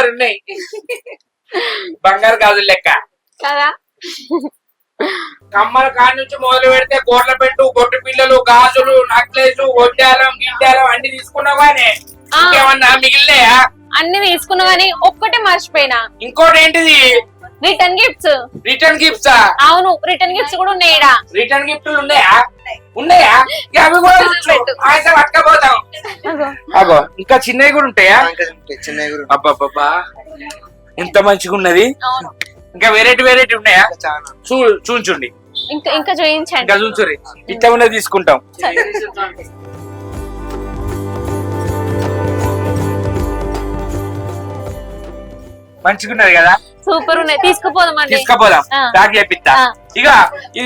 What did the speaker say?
Super ఉన్నాయి. బంగారు గాజులు లెక్క కదా. కమ్మల కాడి నుంచి మొదలు పెడితే గోట్ల పెట్టు, బొట్టు పిల్లలు, గాజులు, నక్లెస్, ఒడ్డాలం, గిడ్డాలం అన్ని తీసుకున్నావానే? ఇంకేమన్నా మిగిలినాయా? అన్ని తీసుకున్నా కానీ ఒక్కటే మర్చిపోయినా. ఇంకోటి ఏంటిది? Return gifts. Return gifts? అవును, రిటర్న్ గిఫ్ట్స్ కూడా ఉన్నాయి. రిటర్న్ గిఫ్ట్లు ఉన్నాయా? ఉన్నాయా? అవి కూడా అయితే పట్టుకపోతాం. అగో ఇంకా చిన్నవి కూడా ఉంటాయా? అబ్బాబ్బా ఎంత మంచిగా ఉన్నది. ఇంకా వెరైటీ వెరైటీ ఉన్నాయా? చూంచుండి, ఇంకా ఇంకా చూపించండి. ఇంకా చూంచురి. ఇట్లా ఉన్నది తీసుకుంటాం. మంచిగున్నది కదా, సూపర్ ఉన్నాయి. తీసుకుపోదాం, తీసుకుపోదాం. బ్యాగ్ చేపిస్తా. ఇక ఇది